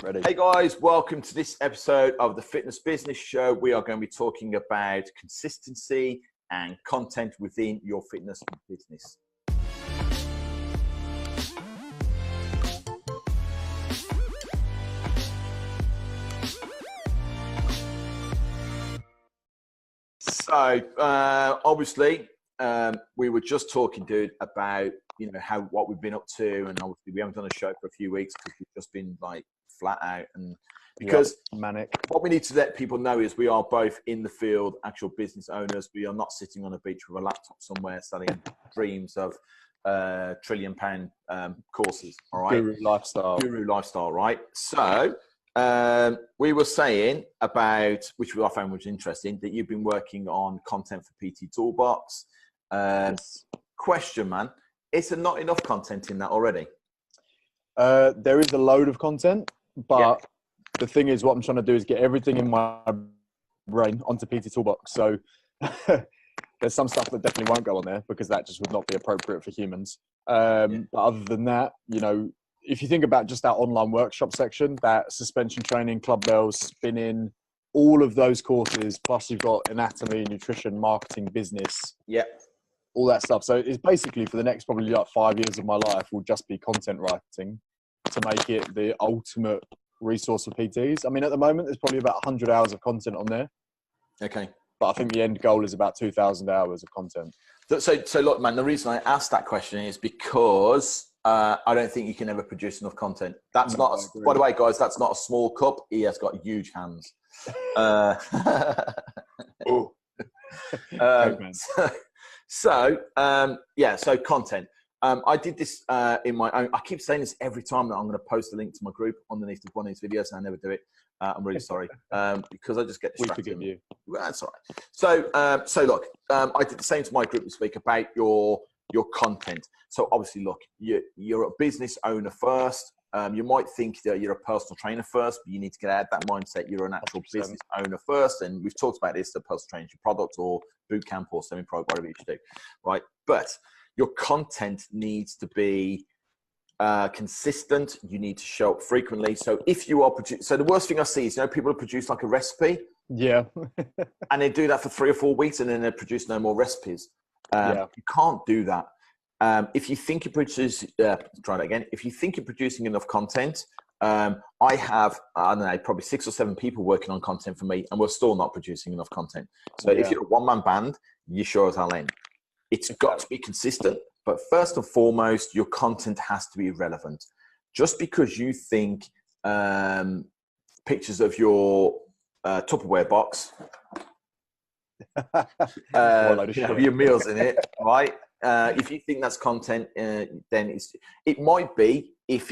Ready. Hey guys, welcome to this episode of the Fitness Business Show. We are going to be talking about consistency and content within your fitness business. So obviously we were just talking, dude, about what we've been up to, and obviously we haven't done a show for a few weeks because we've just been like flat out, and because manic. What we need to let people know is we are both in the field, actual business owners. We are not sitting on a beach with a laptop somewhere selling dreams of £1 trillion courses. All right, Guru lifestyle, right? So we were saying about, which I found was interesting, that you've been working on content for PT Toolbox. Yes. Question, man, is there not enough content in that already? There is a load of content, but the thing is, what I'm trying to do is get everything in my brain onto PT Toolbox. So there's some stuff that definitely won't go on there because that just would not be appropriate for humans. But other than that, if you think about just our online workshop section, that suspension training, club bells, spinning, all of those courses, plus you've got anatomy, nutrition, marketing, business, all that stuff. So it's basically for the next probably like 5 years of my life will just be content writing to make it the ultimate resource for PTs. I mean, at the moment, there's probably about 100 hours of content on there. Okay. But I think the end goal is about 2,000 hours of content. So look, man, the reason I asked that question is because I don't think you can ever produce enough content. By the way, guys, that's not a small cup. He has got huge hands. So content. I did this in my own. I keep saying this every time that I'm going to post a link to my group underneath one of these videos, and I never do it. I'm really sorry because I just get distracted. We forgive you. Well, that's all right. So look, I did the same to my group this week about your content. So obviously, look, you're a business owner first. You might think that you're a personal trainer first, but you need to get out of that mindset. You're an actual 100%. Business owner first, and we've talked about this: the personal training, your product, or boot camp, or semi-pro, whatever you should do, right? But your content needs to be consistent. You need to show up frequently. So if you are so the worst thing I see is people produce like a recipe, and they do that for 3 or 4 weeks, and then they produce no more recipes. You can't do that. If you think you produce, try that again. If you think you're producing enough content, I have, I don't know, probably 6 or 7 people working on content for me, and we're still not producing enough content. So if you're a one-man band, you sure as hell ain't. It's got to be consistent, but first and foremost, your content has to be relevant. Just because you think pictures of your Tupperware box, your meals in it, right? If you think that's content, then it might be if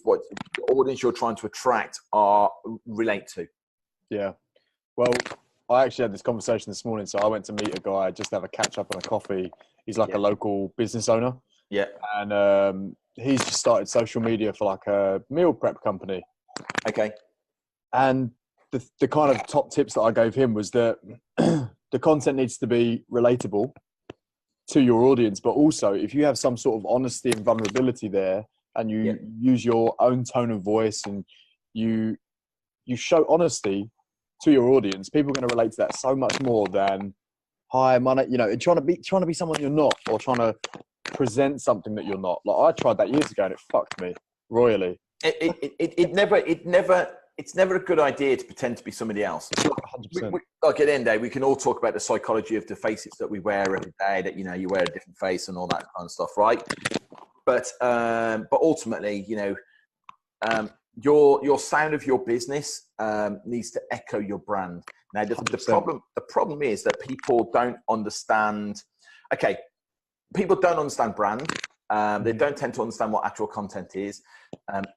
what the audience you're trying to attract relate to. Yeah. Well, I actually had this conversation this morning. So I went to meet a guy just to have a catch up on a coffee. He's like a local business owner. Yeah. And he's just started social media for like a meal prep company. Okay. And the kind of top tips that I gave him was that the content needs to be relatable to your audience, but also if you have some sort of honesty and vulnerability there, and you use your own tone of voice and you show honesty to your audience, people are going to relate to that so much more than hi, man, trying to be someone you're not, or trying to present something that you're not. Like I tried that years ago and it fucked me royally. It's never a good idea to pretend to be somebody else. 100%. Like at the end of the day, we can all talk about the psychology of the faces that we wear every day, that, you wear a different face and all that kind of stuff, right? But ultimately, your sound of your business needs to echo your brand. Now, the problem is that people don't understand. Okay, people don't understand brand. They don't tend to understand what actual content is.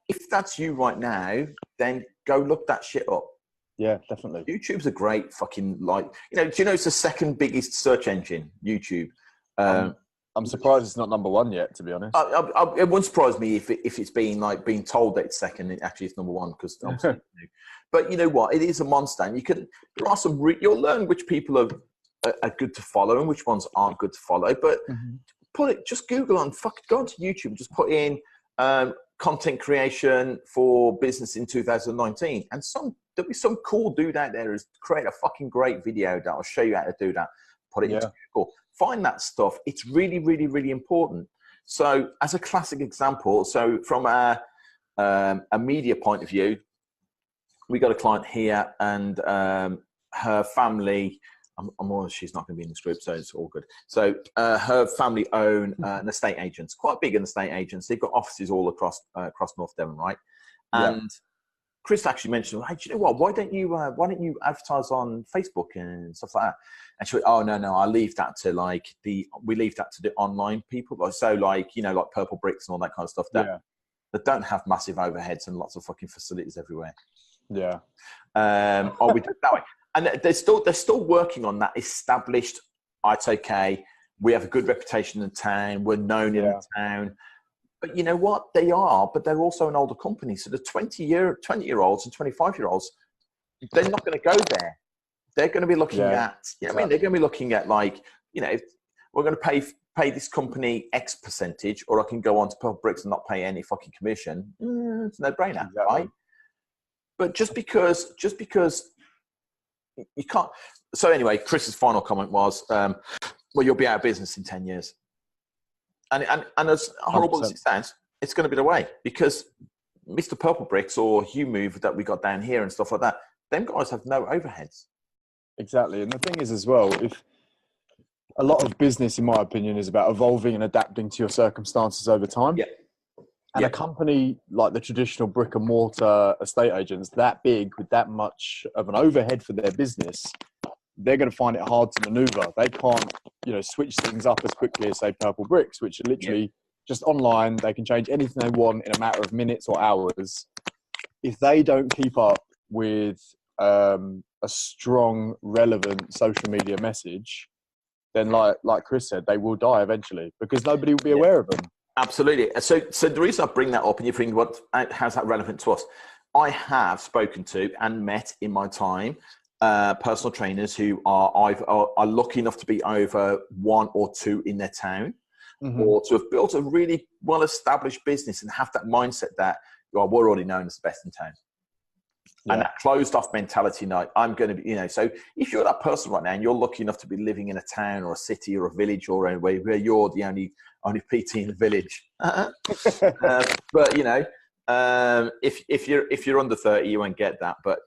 If that's you right now, then go look that shit up. Yeah, definitely. YouTube's a great fucking do you know it's the second biggest search engine, YouTube? I'm surprised it's not number 1 yet, to be honest. It wouldn't surprise me if it's being told that it's second, and actually it's number 1 because obviously. But you know what? It is a monster, and there are some. You'll learn which people are good to follow and which ones aren't good to follow. But just Google go onto YouTube, just put in content creation for business in 2019, and there'll be some cool dude out there who's create a fucking great video that'll show you how to do that. Put it into Google. Find that stuff. It's really, really, really important. So, as a classic example, so from a media point of view, we got a client here, and her family. She's not going to be in this group, so it's all good. So her family own an estate agents, quite big an estate agents. They've got offices all across North Devon, right? And Chris actually mentioned, hey, do you know what? Why don't you advertise on Facebook and stuff like that? And she went, oh no, I leave that to we leave that to the online people. So like Purple Bricks and all that kind of stuff that don't have massive overheads and lots of fucking facilities everywhere. Yeah. We do it that way. And they're still working on that established, it's okay, we have a good reputation in the town, we're known in the town. But you know what? But they're also an older company. So the 20-year-olds and 25-year-olds, they're not going to go there. They're going to be looking at, they're going to be looking at we're going to pay this company X percentage, or I can go on to Purple Bricks and not pay any fucking commission. It's a no-brainer, right? But just because you can't. So anyway, Chris's final comment was, well, you'll be out of business in 10 years. And as horrible 100%. As it sounds, it's going to be the way, because Mr. Purple Bricks or Hugh Move that we got down here and stuff like that, them guys have no overheads. Exactly. And the thing is as well, if a lot of business, in my opinion, is about evolving and adapting to your circumstances over time. Yeah. And a company like the traditional brick and mortar estate agents, that big with that much of an overhead for their business, they're going to find it hard to maneuver. They can't, switch things up as quickly as, say, Purple Bricks, which are literally just online. They can change anything they want in a matter of minutes or hours. If they don't keep up with a strong, relevant social media message, then like Chris said, they will die eventually because nobody will be aware of them. Absolutely. So the reason I bring that up, and you're thinking, how's that relevant to us? I have spoken to and met in my time personal trainers who are lucky enough to be over 1 or 2 in their town, or to have built a really well-established business and have that mindset that we're already known as the best in town. And that closed-off mentality, I'm going to be, so if you're that person right now and you're lucky enough to be living in a town or a city or a village or anywhere where you're the only PT in the village, but if you're under 30, you won't get that. But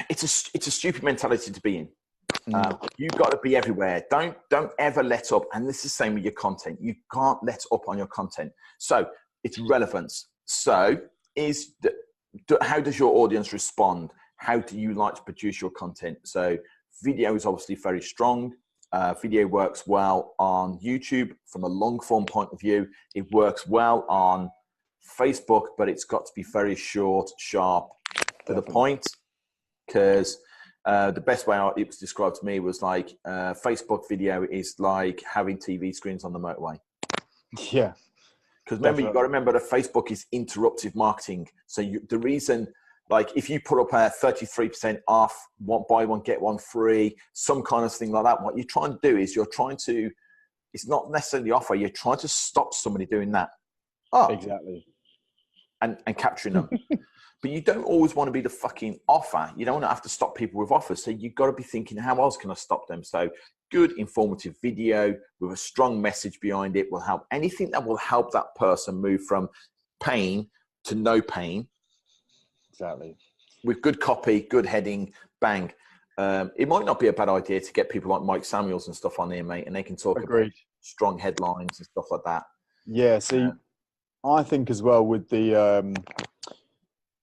it's a stupid mentality to be in. You've got to be everywhere. Don't ever let up. And this is the same with your content. You can't let up on your content. So it's relevance. So how does your audience respond? How do you like to produce your content? So video is obviously very strong. Video works well on YouTube from a long form point of view. It works well on Facebook, but it's got to be very short, sharp, to the point. Because the best way it was described to me was like Facebook video is like having TV screens on the motorway. Yeah. Because remember, you've got to remember that Facebook is interruptive marketing. So the reason, like if you put up a 33% off, buy one, get one free, some kind of thing like that, what you're trying to do is it's not necessarily the offer, you're trying to stop somebody doing that. Exactly. And capturing them. But you don't always want to be the fucking offer. You don't want to have to stop people with offers. So you've got to be thinking, how else can I stop them? So good informative video with a strong message behind it will help. Anything that will help that person move from pain to no pain. Exactly. With good copy, good heading, bang. It might not be a bad idea to get people like Mike Samuels and stuff on here, mate, and they can talk about strong headlines and stuff like that. Yeah, see, I think as well with the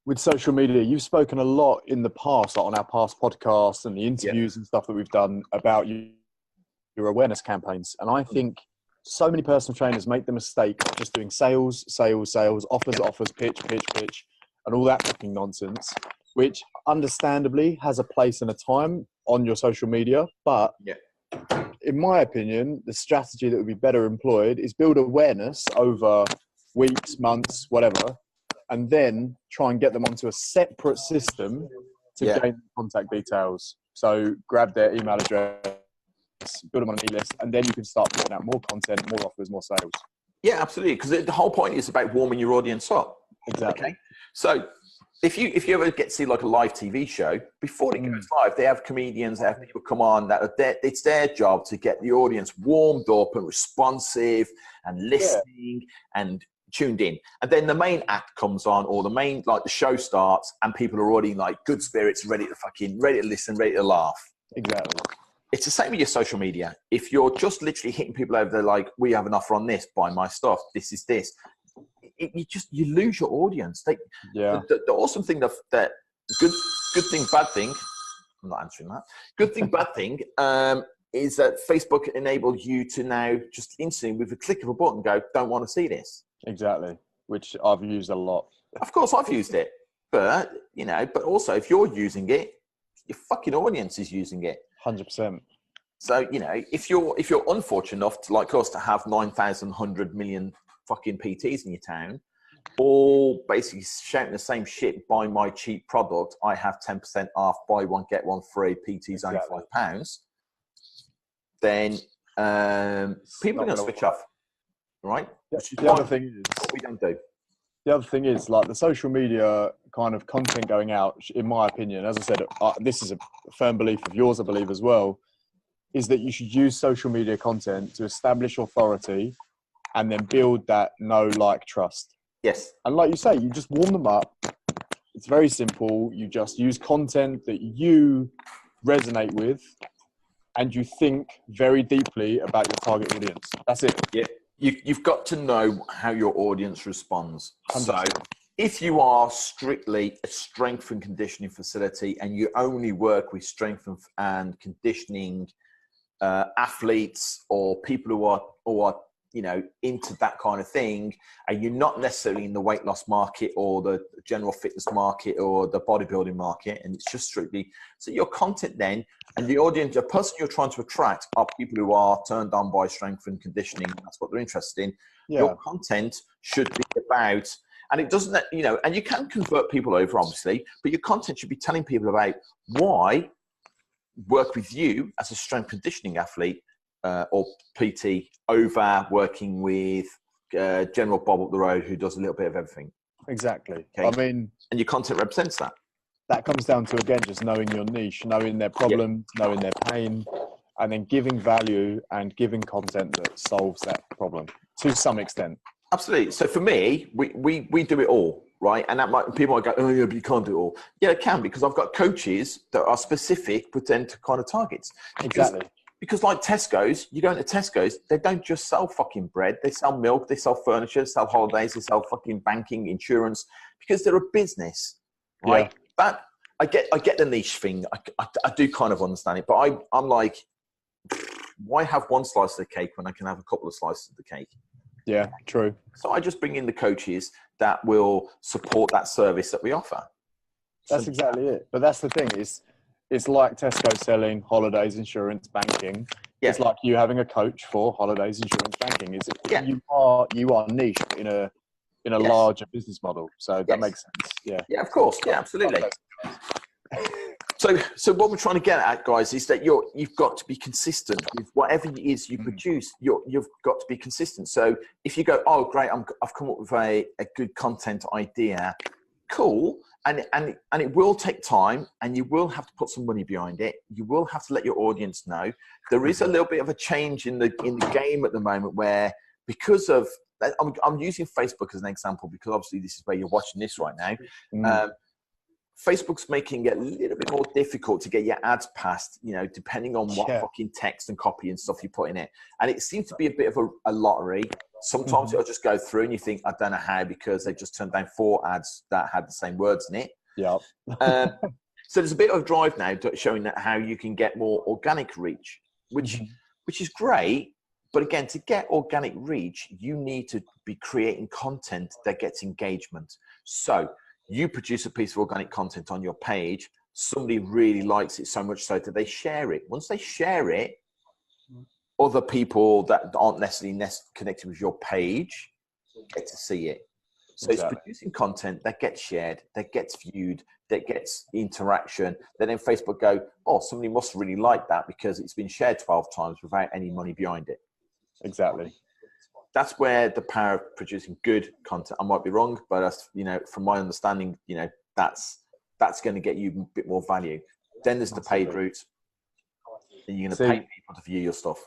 with social media, you've spoken a lot in the past, like on our past podcasts and the interviews and stuff that we've done about your awareness campaigns. And I think so many personal trainers make the mistake of just doing sales, offers, pitch, and all that fucking nonsense, which understandably has a place and a time on your social media. But in my opinion, the strategy that would be better employed is build awareness over weeks, months, whatever, and then try and get them onto a separate system to gain contact details. So grab their email address, build them on an e-list, and then you can start putting out more content, more offers, more sales. Yeah, absolutely. Because the whole point is about warming your audience up. Exactly. Okay. So if you ever get to see like a live TV show, before it goes live, they have comedians, they have people come on it's their job to get the audience warmed up and responsive and listening and tuned in. And then the main act comes on, or the show starts, and people are already like good spirits, ready to listen, ready to laugh. Exactly. It's the same with your social media. If you're just literally hitting people over there like, we have an offer on this, buy my stuff, this is this, you lose your audience. The awesome thing that good thing, bad thing, I'm not answering that. Good thing, bad thing is that Facebook enabled you to now just instantly, with a click of a button, go, don't want to see this. Exactly, which I've used a lot. Of course, I've used it, but also if you're using it, your fucking audience is using it. 100%. So if you're unfortunate enough to, like us, to have 9,100 million fucking PTs in your town, all basically shouting the same shit, buy my cheap product, I have 10% off, buy one get one free, PT's only £5, then people are going to switch off, right? The other thing is, what we don't do. The other thing is, like, the social media kind of content going out, in my opinion, as I said, this is a firm belief of yours, I believe as well, is that you should use social media content to establish authority and then build that know, like, trust. Yes. And like you say, you just warm them up. It's very simple. You just use content that you resonate with and you think very deeply about your target audience. That's it. Yeah. You've got to know how your audience responds. 100%. So if you are strictly a strength and conditioning facility and you only work with strength and conditioning athletes or people who are into that kind of thing, and you're not necessarily in the weight loss market or the general fitness market or the bodybuilding market, and it's just strictly, so your content then, and the audience, the person you're trying to attract are people who are turned on by strength and conditioning. That's what they're interested in. Yeah. Your content should be about, and it doesn't, and you can convert people over, obviously, but your content should be telling people about why work with you as a strength conditioning athlete or PT over working with General Bob up the road who does a little bit of everything. Exactly. Okay? I mean, and your content represents that. That comes down to, again, just knowing your niche, knowing their problem, knowing their pain, and then giving value and giving content that solves that problem to some extent. Absolutely. So for me, we do it all, right? And people might go, oh yeah, but you can't do it all. Yeah, I can, because I've got coaches that are specific with them to kind of targets. Exactly. Because like Tesco's, you go into Tesco's, they don't just sell fucking bread. They sell milk, they sell furniture, they sell holidays, they sell fucking banking, insurance, because they're a business, right? Yeah. But I get the niche thing. I do kind of understand it, but I'm like, why have one slice of the cake when I can have a couple of slices of the cake? Yeah, true. So I just bring in the coaches that will support that service that we offer. That's exactly it. But that's the thing, is it's like Tesco selling holidays, insurance, banking. Yeah. It's like you having a coach for holidays, insurance, banking. You are niche in a larger business model. So that makes sense. Yeah. Yeah, of course. Yeah, absolutely. So what we're trying to get at, guys, is that you've got to be consistent with whatever it is you produce. You've got to be consistent. So if you go, oh great, I've come up with a good content idea, cool. And it will take time, and you will have to put some money behind it. You will have to let your audience know. There is a little bit of a change in the game at the moment, where because of I'm using Facebook as an example, because obviously this is where you're watching this right now. Facebook's making it a little bit more difficult to get your ads passed, depending on what fucking text and copy and stuff you put in it. And it seems to be a bit of a lottery. Sometimes it'll just go through and you think, I don't know how, because they just turned down 4 ads that had the same words in it. Yeah. So there's a bit of drive now showing that how you can get more organic reach, which is great. But again, to get organic reach, you need to be creating content that gets engagement. So you produce a piece of organic content on your page, somebody really likes it so much so that they share it. Once they share it, other people that aren't necessarily connected with your page get to see it. So it's producing content that gets shared, that gets viewed, that gets interaction. Then Facebook go, oh, somebody must really like that because it's been shared 12 times without any money behind it. Exactly. That's where the power of producing good content. I might be wrong, but that's, from my understanding, that's going to get you a bit more value. Then there's the paid route. And you're going to pay people to view your stuff.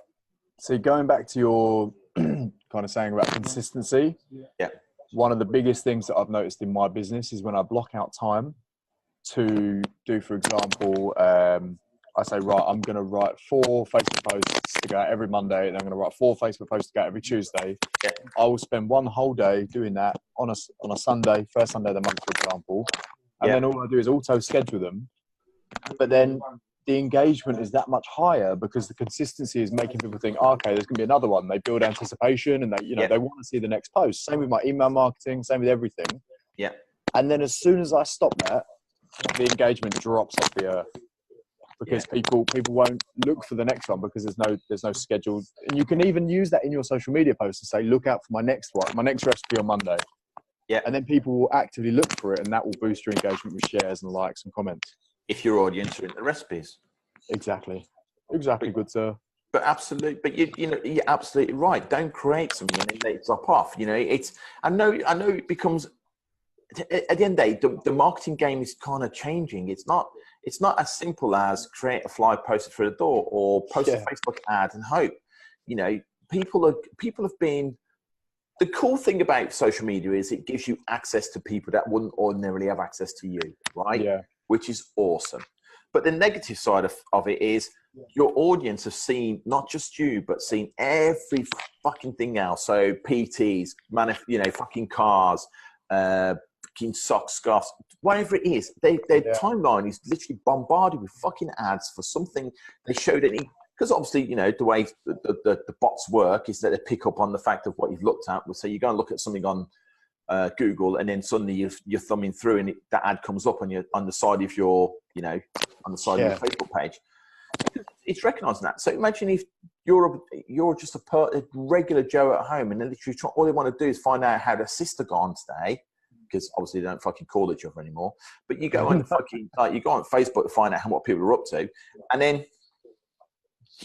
So going back to your kind of saying about consistency. Yeah. One of the biggest things that I've noticed in my business is when I block out time to do, for example, I say, right, I'm going to write 4 Facebook posts to go out every Monday, and I'm going to write 4 Facebook posts to go out every Tuesday. Yeah. I will spend one whole day doing that on a Sunday, first Sunday of the month, for example. And then all I do is auto schedule them. But then the engagement is that much higher because the consistency is making people think, oh, okay, there's going to be another one. They build anticipation and they want to see the next post. Same with my email marketing, same with everything. Yeah. And then as soon as I stop that, the engagement drops off the earth because people won't look for the next one because there's no schedule. And you can even use that in your social media posts to say, look out for my next recipe on Monday. Yeah. And then people will actively look for it, and that will boost your engagement with shares and likes and comments. If your audience are into recipes. Exactly, good sir. But absolutely, but you're absolutely right. Don't create something and then let it drop off. I know it becomes, at the end of the day, the marketing game is kind of changing. It's not as simple as create a flyer, post it through the door, or post a Facebook ad and hope. People have been. The cool thing about social media is it gives you access to people that wouldn't ordinarily have access to you, right? Yeah. Which is awesome. But the negative side of it is your audience have seen not just you, but seen every fucking thing else. So PTs, fucking cars, fucking socks, scarves, whatever it is. Their timeline is literally bombarded with fucking ads for something they showed any. Because obviously, the way the bots work is that they pick up on the fact of what you've looked at. So you go and look at something on Google, and then suddenly you're thumbing through, and that ad comes up on the side of your, on the side of your Facebook page. It's recognizing that. So imagine if you're just a regular Joe at home, and then literally all they want to do is find out how their sister got on today. Because obviously they don't fucking call each other anymore. But you go on you go on Facebook to find out what people are up to, and then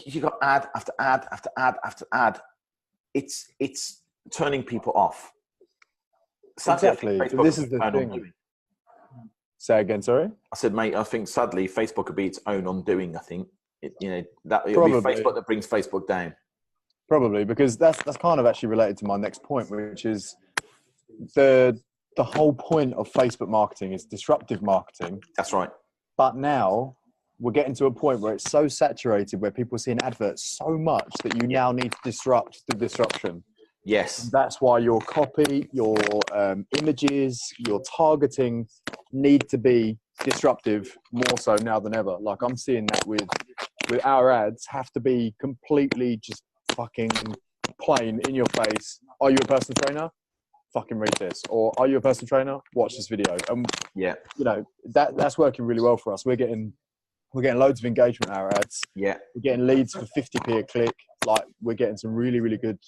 you got ad after ad after ad after ad. It's turning people off. Sadly, exactly. This is the thing. Say again, sorry? I said, mate, I think sadly Facebook will be its own undoing. I think it'll be Facebook that brings Facebook down. Probably, because that's kind of actually related to my next point, which is the whole point of Facebook marketing is disruptive marketing. That's right. But now we're getting to a point where it's so saturated, where people are seeing adverts so much that you now need to disrupt the disruption. Yes. And that's why your copy, your images, your targeting need to be disruptive more so now than ever. Like I'm seeing that with our ads have to be completely just fucking plain in your face. Are you a personal trainer? Fucking read this. Or are you a personal trainer? Watch this video. And that's working really well for us. We're getting loads of engagement in our ads. Yeah. We're getting leads for 50p a click. Like we're getting some really, really good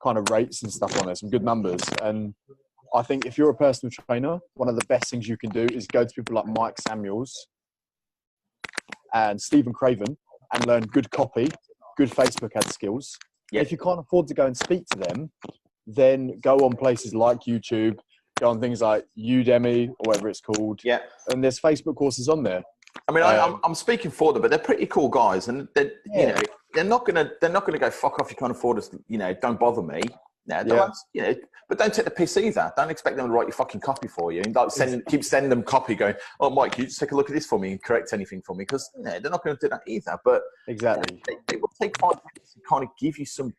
kind of rates and stuff on there, some good numbers. And I think if you're a personal trainer, one of the best things you can do is go to people like Mike Samuels and Stephen Craven and learn good copy, good Facebook ad skills. Yeah. If you can't afford to go and speak to them, then go on places like YouTube, go on things like Udemy or whatever it's called. Yeah. And there's Facebook courses on there. I mean, I'm speaking for them, but they're pretty cool guys, and they're not gonna go fuck off. You can't afford us, don't bother me. But don't take the piss either. Don't expect them to write your fucking copy for you, and keep sending them copy, going, "Oh, Mike, can you just take a look at this for me and correct anything for me?" Because they're not going to do that either. But exactly, they will take 5 minutes to kind of give you some,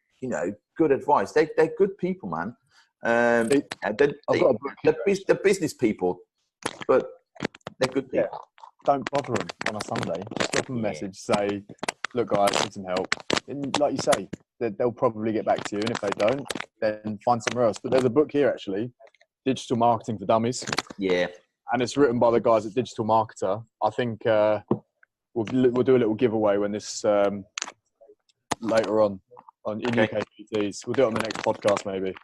good advice. They're good people, man. They're business people, but they're good people. Yeah. Don't bother them on a Sunday. Just drop them a message, say, look guys, need some help. And like you say, they'll probably get back to you. And if they don't, then find somewhere else. But there's a book here actually, Digital Marketing for Dummies. Yeah. And it's written by the guys at Digital Marketer. I think we'll do a little giveaway when this later on in UK PTs. We'll do it on the next podcast maybe.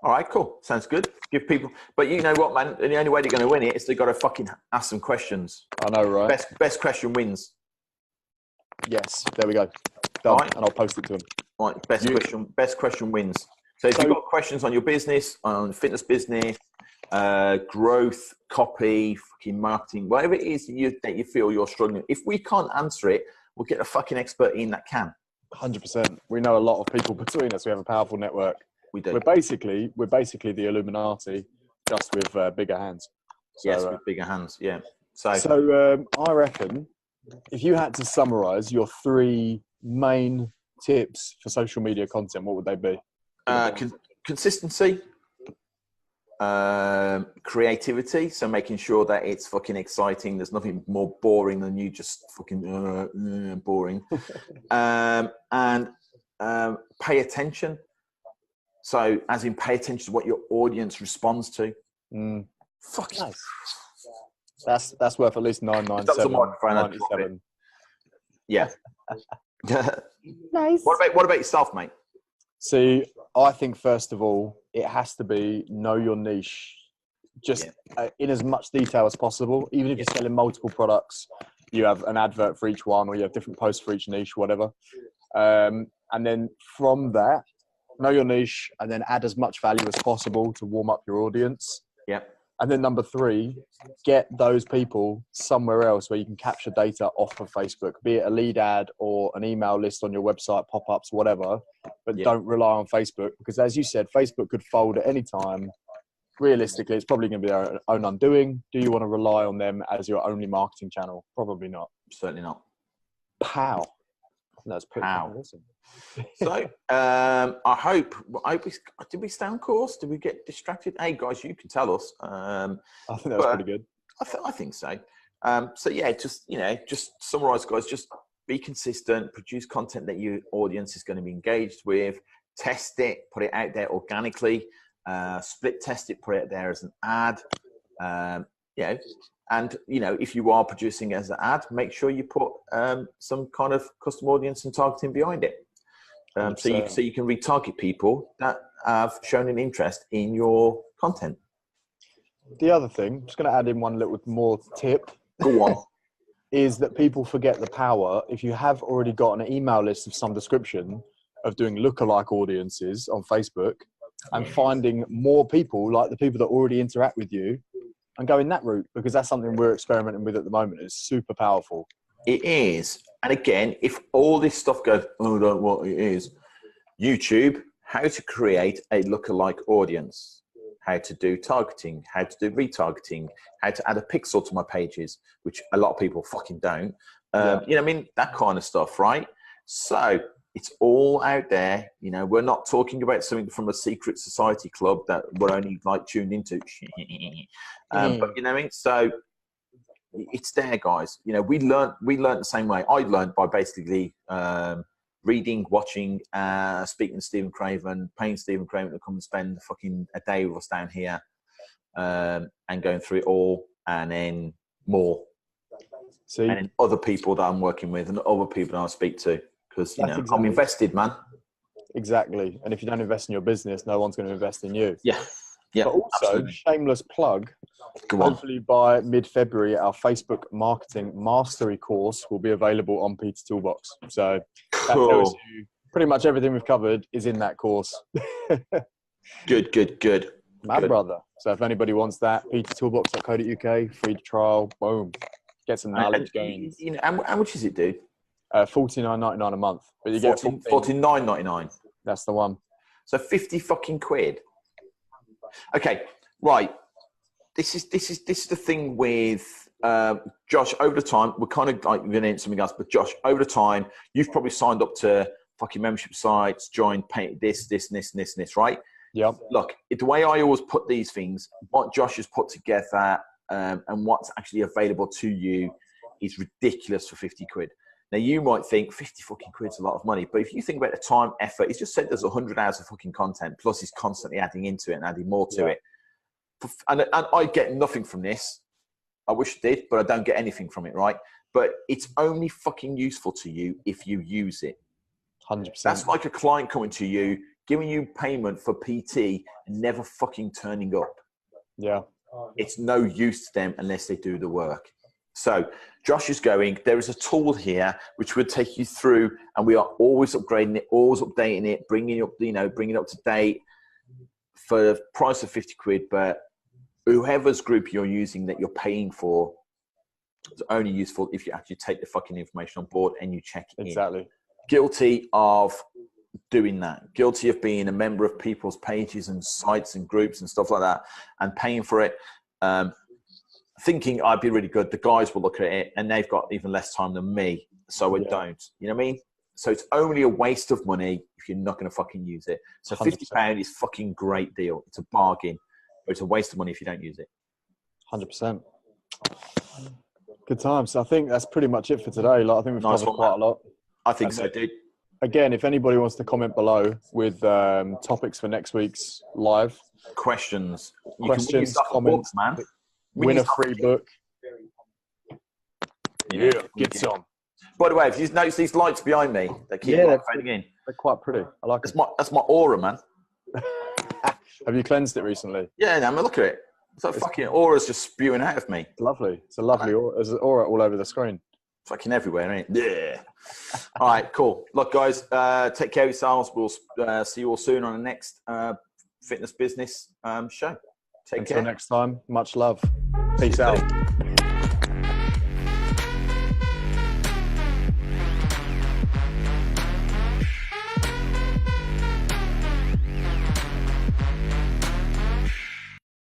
All right, cool. Sounds good. Give people, but you know what, man? The only way they're going to win it is they got to fucking ask some questions. I know, right? Best question wins. Yes, there we go. Done. Right. And I'll post it to him. Right, best question wins. So if you've got questions on your business, on fitness business, growth, copy, fucking marketing, whatever it is that you feel you're struggling, if we can't answer it, we'll get a fucking expert in that can. 100%. We know a lot of people between us. We have a powerful network. We do. We're basically the Illuminati, just with bigger hands. So, yes, with bigger hands. Yeah. So I reckon if you had to summarize your 3 main tips for social media content, what would they be? Consistency, creativity. So making sure that it's fucking exciting. There's nothing more boring than you just fucking boring. And pay attention. So, as in, pay attention to what your audience responds to. Fuck nice. That's worth at least 997. Yeah. Nice. What about yourself, mate? See, I think first of all, it has to be know your niche, just in as much detail as possible. Even if you're selling multiple products, you have an advert for each one, or you have different posts for each niche, whatever. And then from that, know your niche, and then add as much value as possible to warm up your audience. Yeah. And then number 3, get those people somewhere else where you can capture data off of Facebook, be it a lead ad or an email list on your website, pop-ups, whatever. But don't rely on Facebook, because as you said, Facebook could fold at any time. Realistically, it's probably going to be their own undoing. Do you want to rely on them as your only marketing channel? Probably not. Certainly not. Pow. That's pretty awesome. So I hope did we stay on course? Did we get distracted? Hey guys, you can tell us. I think that was pretty good. I think so. So yeah, just summarize, guys. Just be consistent. Produce content that your audience is going to be engaged with. Test it. Put it out there organically. Split test it. Put it out there as an ad. And if you are producing as an ad, make sure you put some kind of custom audience and targeting behind it. So you can retarget people that have shown an interest in your content. The other thing, I'm just going to add in one little more tip. Go on. Is that people forget the power. If you have already got an email list of some description of doing lookalike audiences on Facebook and finding more people like the people that already interact with you and going that route, because that's something we're experimenting with at the moment. It's super powerful. It is. And again, if all this stuff goes, oh, don't know what it is, YouTube, how to create a lookalike audience, how to do targeting, how to do retargeting, how to add a pixel to my pages, which a lot of people fucking don't. That kind of stuff, right? So it's all out there. We're not talking about something from a secret society club that we're only like tuned into. But so it's there, guys. We learned the same way. I learned by basically reading, watching, speaking to Stephen Craven, paying Stephen Craven to come and spend fucking a day with us down here, and going through it all, and then more. And then other people that I'm working with and other people that I speak to, because I'm invested, man. Exactly. And if you don't invest in your business, no one's going to invest in you. Yeah. But also, absolutely. Shameless plug, hopefully by mid-February, our Facebook Marketing Mastery course will be available on PT Toolbox. So that tells you pretty much everything we've covered is in that course. Good. Mad brother. So if anybody wants that, pttoolbox.co.uk, free trial, boom. Get some knowledge gains. How much is it, dude? $49.99 a month. But you get $49.99. That's the one. So 50 fucking quid. Okay, right. This is the thing with Josh. Over the time, we're kind of like going into something else, but Josh, over the time, you've probably signed up to fucking membership sites, joined, pay this, right? Yeah. Look, the way I always put these things, what Josh has put together, and what's actually available to you is ridiculous for 50 quid. Now, you might think 50 fucking quid's a lot of money, but if you think about the time, effort, he's just said there's 100 hours of fucking content, plus he's constantly adding into it and adding more to it. And I get nothing from this. I wish I did, but I don't get anything from it, right? But it's only fucking useful to you if you use it. 100%. That's like a client coming to you, giving you payment for PT and never fucking turning up. Yeah. It's no use to them unless they do the work. So Josh is going, there is a tool here which would take you through, and we are always upgrading it, always updating it, bringing it up to date for the price of 50 quid. But whoever's group you're using that you're paying for, it's only useful if you actually take the fucking information on board and you check it Exactly. Guilty of doing that. Guilty of being a member of people's pages and sites and groups and stuff like that and paying for it. Thinking I'd be really good. The guys will look at it and they've got even less time than me. So I don't. You know what I mean? So it's only a waste of money if you're not going to fucking use it. So £50 is fucking great deal. It's a bargain. But it's a waste of money if you don't use it. 100%. Good times. I think that's pretty much it for today. Like, I think we've covered quite a lot. I think so, dude. Again, if anybody wants to comment below with topics for next week's live. Questions, comments, book, man. Win a free book. Yeah, get some. By the way, if you notice these lights behind me, they keep fading in. They're quite pretty. I like it. That's my aura, man. Have you cleansed it recently? Yeah, no, I mean, look at it. So fucking aura's just spewing out of me. It's lovely. It's a lovely aura. There's an aura all over the screen. Fucking everywhere, ain't it? Yeah. All right, cool. Look, guys, take care of yourselves. We'll see you all soon on the next fitness business show. Take care. Until next time, much love. Peace out.